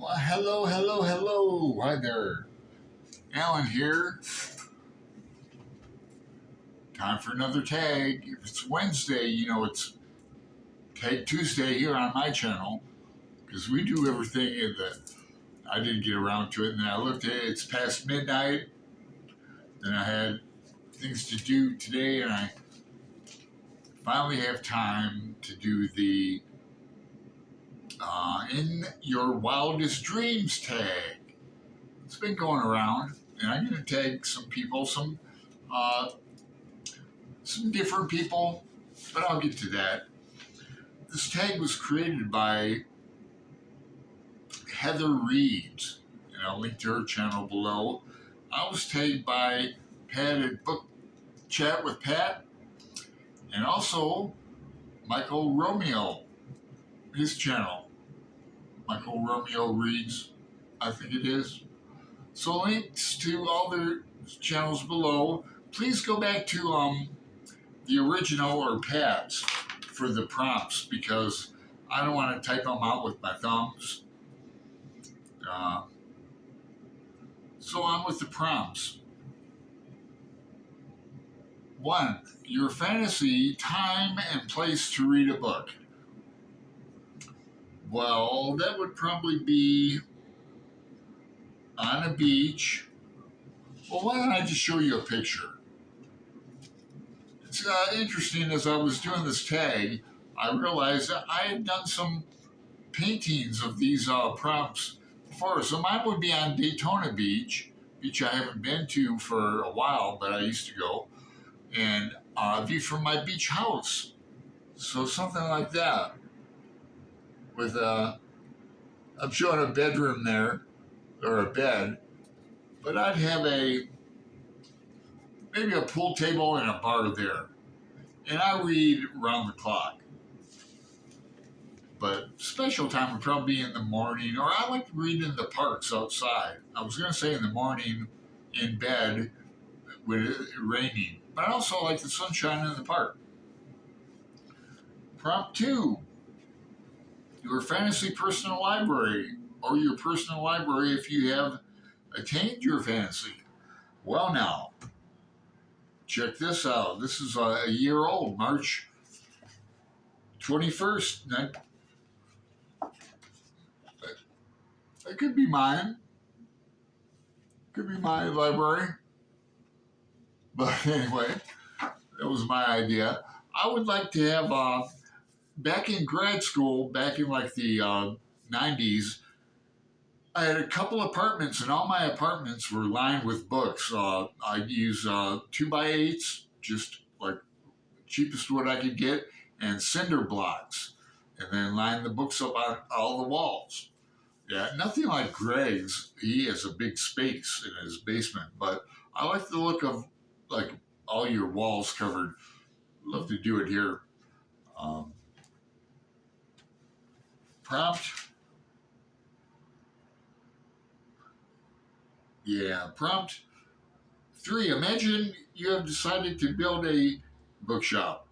Well, hello, hello, hello. Hi there. Alan here. Time for another tag. If it's Wednesday, it's Tag Tuesday here on my channel because we do everything that I didn't get around to it. And then I looked at it, it's past midnight. Then I had things to do today, and I finally have time to do the In Your Wildest Dreams tag. It's been going around, and I'm going to tag some people, uh, some different people, but I'll get to that. This tag was created by Heather Reeves, and I'll link to her channel below. I was tagged by Pat at Book Chat with Pat, and also Michael Romeo, his channel. Michael Romeo Reads, I think it is. So links to all their channels below. Please go back to the original or Pat's for the prompts because I don't want to type them out with my thumbs. So on with the prompts. 1. Your fantasy time and place to read a book. Well, that would probably be on a beach. Well, why don't I just show you a picture? It's interesting, as I was doing this tag, I realized that I had done some paintings of these prompts before. So mine would be on Daytona Beach I haven't been to for a while, but I used to go, and a view from my beach house. So something like that. With I'm showing a bedroom there, or a bed, but I'd have maybe a pool table and a bar there. And I read around the clock. But special time would probably be in the morning, or I like to read in the parks outside. I was going to say in the morning in bed with it raining, but I also like the sunshine in the park. Prompt 2, your fantasy personal library, or your personal library if you have attained your fantasy. Well, now, check this out. This is a year old, March 21st. That could be mine. Could be my library. But anyway, that was my idea. I would like to have, back in grad school, back in like the 90s, I had a couple apartments, and all my apartments were lined with books. I'd use 2x8s, just like cheapest wood I could get, and cinder blocks, and then line the books up on all the walls. Yeah, nothing like Greg's. He has a big space in his basement, but I like the look of like all your walls covered. Love to do it here. Prompt. Yeah, prompt 3. Imagine you have decided to build a bookshop.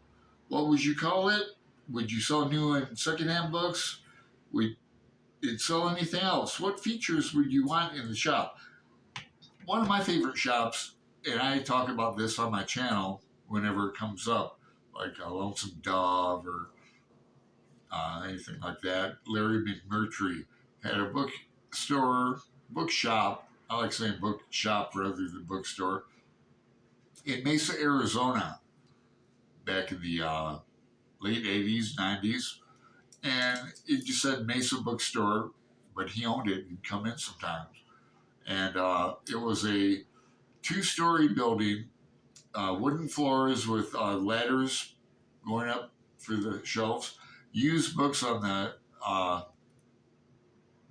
What would you call it? Would you sell new and secondhand books? Would it sell anything else? What features would you want in the shop? One of my favorite shops, and I talk about this on my channel whenever it comes up, like a Lonesome Dove or anything like that. Larry McMurtry had a bookshop. I like saying bookshop rather than bookstore in Mesa, Arizona, back in the late 80s, 90s. And it just said Mesa Bookstore, but he owned it and come in sometimes. And it was a 2-story building, wooden floors with ladders going up for the shelves, used books on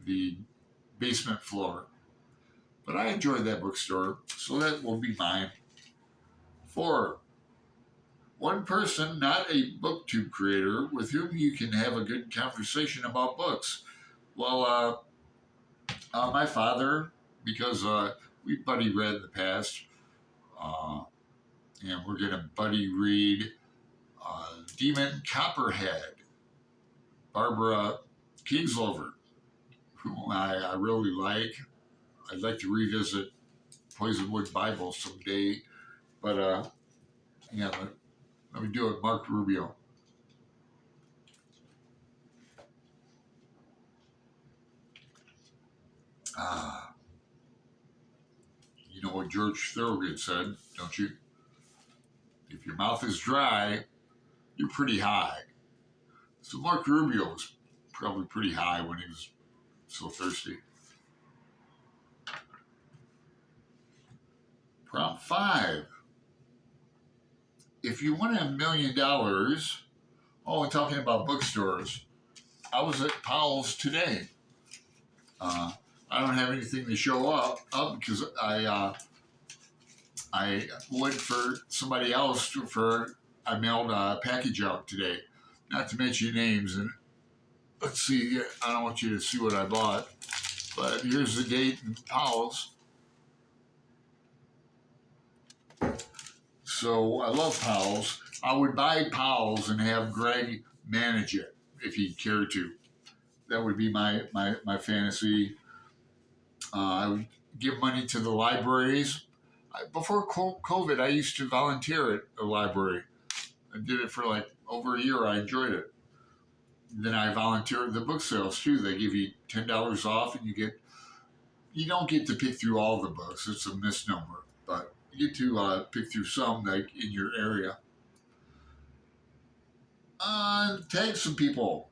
the basement floor. But I enjoyed that bookstore, so that will be mine. 4, one person, not a booktube creator, with whom you can have a good conversation about books. Well, my father, because we buddy read in the past, and we're going to buddy read Demon Copperhead, Barbara Kingslover, whom I really like. I'd like to revisit Poisonwood Bible someday, but yeah, let me do it. Mark Rubio. Ah, you know what George Thorogood said, don't you? If your mouth is dry, you're pretty high. So Mark Rubio was probably pretty high when he was so thirsty. Prompt 5. If you won $1 million, oh, and talking about bookstores, I was at Powell's today. Uh, I don't have anything to show up because I went for somebody else I mailed a package out today. Not to mention names, and let's see. I don't want you to see what I bought, but here's the date in Powell's. So I love Powell's. I would buy Powell's and have Greg manage it if he'd care to. That would be my fantasy. I would give money to the libraries. Before COVID, I used to volunteer at a library. I did it for like over a year. I enjoyed it. Then I volunteered at the book sales too. They give you $10 off, and you don't get to pick through all the books. It's a misnomer, but you get to pick through some like in your area. Tag some people.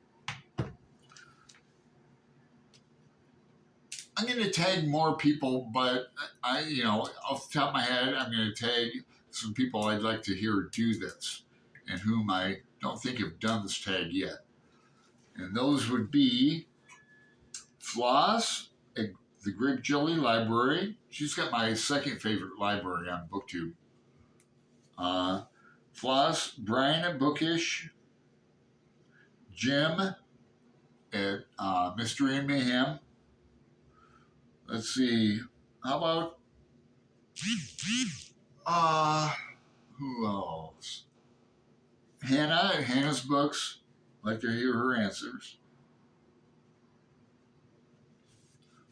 I'm going to tag more people, but off the top of my head, I'm going to tag some people I'd like to hear do this, and whom I don't think have done this tag yet. And those would be Floss at the Grape Jelly Library. She's got my second favorite library on BookTube. Floss, Brian at Bookish, Jim at Mystery and Mayhem. Let's see. How about who else? Hannah at Hannah's Books. I'd like to hear her answers.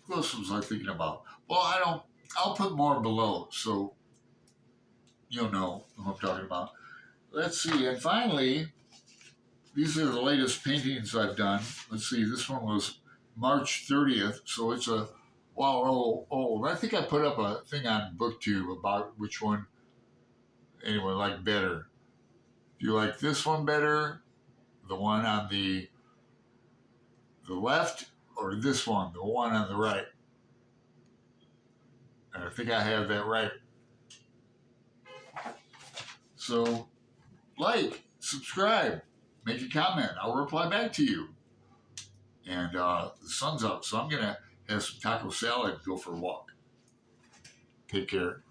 Who else was I thinking about? Well, I'll put more below so you'll know who I'm talking about. Let's see. And finally, these are the latest paintings I've done. Let's see. This one was March 30th, so it's a while old. I think I put up a thing on BookTube about which one anyone liked better. Do you like this one better? The one on the left, or this one, the one on the right? And I think I have that right. So, subscribe, make a comment. I'll reply back to you. And the sun's up, so I'm going to have some taco salad and go for a walk. Take care.